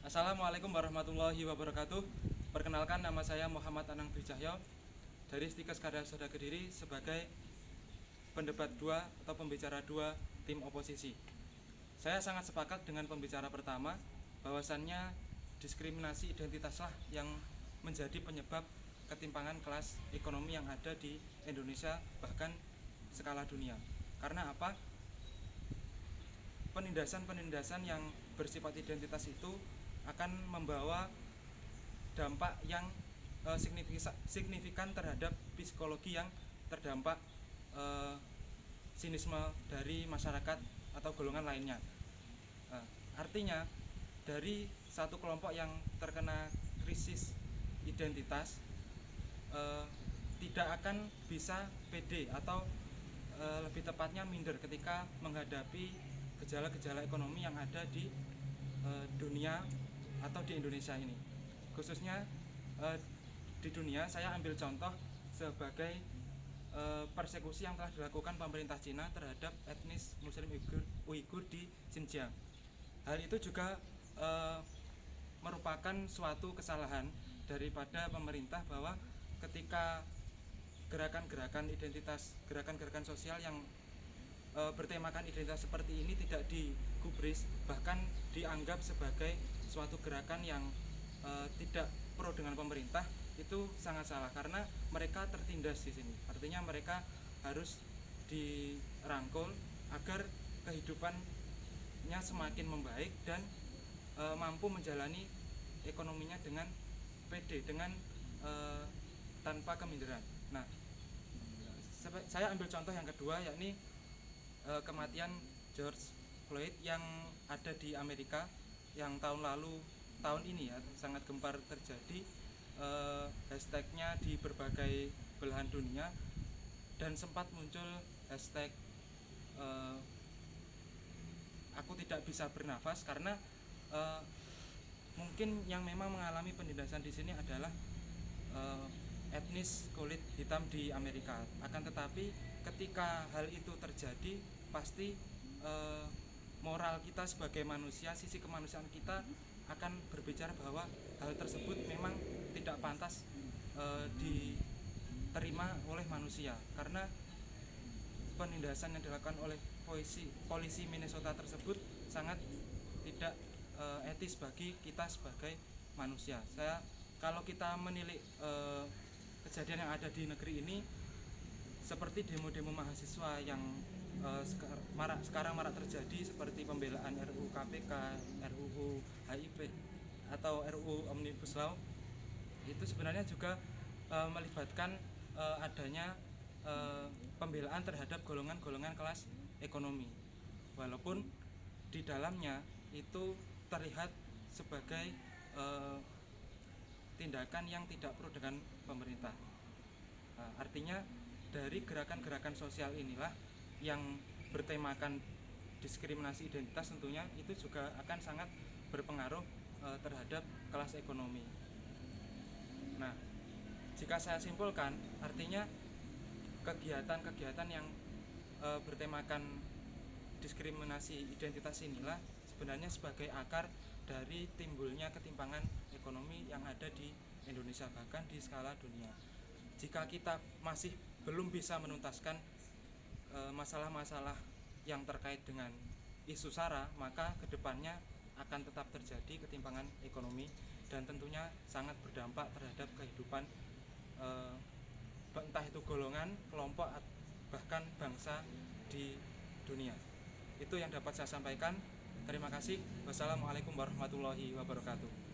Assalamualaikum warahmatullahi wabarakatuh. Perkenalkan, nama saya Muhammad Anang Bicahyo dari Stikes Karya Soda Kediri sebagai pendebat 2 atau pembicara 2 tim oposisi. Saya sangat sepakat dengan pembicara pertama bahwasannya diskriminasi identitaslah yang menjadi penyebab ketimpangan kelas ekonomi yang ada di Indonesia bahkan skala dunia. Karena apa? Penindasan-penindasan yang bersifat identitas itu akan membawa dampak yang signifikan terhadap psikologi yang terdampak sinisme dari masyarakat atau golongan lainnya. Artinya dari satu kelompok yang terkena krisis identitas tidak akan bisa pede atau lebih tepatnya minder ketika menghadapi gejala-gejala ekonomi yang ada di dunia atau di Indonesia ini. Khususnya di dunia, saya ambil contoh sebagai persekusi yang telah dilakukan pemerintah Cina terhadap etnis Muslim Uighur di Xinjiang. Hal itu juga merupakan suatu kesalahan daripada pemerintah bahwa ketika gerakan-gerakan identitas, gerakan-gerakan sosial yang bertemakan identitas seperti ini tidak digubris, bahkan dianggap sebagai suatu gerakan yang tidak pro dengan pemerintah, itu sangat salah karena mereka tertindas di sini. Artinya mereka harus dirangkul agar kehidupannya semakin membaik dan mampu menjalani ekonominya dengan pede, dengan tanpa keminderan. Nah, saya ambil contoh yang kedua, yakni kematian George Floyd yang ada di Amerika yang tahun ini ya sangat gempar terjadi, hashtagnya di berbagai belahan dunia dan sempat muncul hashtag aku tidak bisa bernafas karena mungkin yang memang mengalami penindasan di sini adalah etnis kulit hitam di Amerika. Akan tetapi ketika hal itu terjadi, pasti moral kita sebagai manusia, sisi kemanusiaan kita akan berbicara bahwa hal tersebut memang tidak pantas diterima oleh manusia, karena penindasan yang dilakukan oleh polisi Minnesota tersebut sangat tidak etis bagi kita sebagai manusia. Kalau kita menilik kejadian yang ada di negeri ini, seperti demo-demo mahasiswa yang sekarang marak terjadi, seperti pembelaan RUU KPK, RUU HIP atau RUU Omnibus Law, itu sebenarnya juga melibatkan adanya pembelaan terhadap golongan-golongan kelas ekonomi, walaupun di dalamnya itu terlihat sebagai tindakan yang tidak pro dengan pemerintah. Artinya dari gerakan-gerakan sosial inilah yang bertemakan diskriminasi identitas, tentunya itu juga akan sangat berpengaruh terhadap kelas ekonomi. Nah, jika saya simpulkan, artinya kegiatan-kegiatan yang bertemakan diskriminasi identitas inilah sebenarnya sebagai akar dari timbulnya ketimpangan ekonomi yang ada di Indonesia bahkan di skala dunia. Jika kita masih belum bisa menuntaskan masalah-masalah yang terkait dengan isu SARA, maka kedepannya akan tetap terjadi ketimpangan ekonomi dan tentunya sangat berdampak terhadap kehidupan entah itu golongan, kelompok, bahkan bangsa di dunia. Itu yang dapat saya sampaikan. Terima kasih. Wassalamualaikum warahmatullahi wabarakatuh.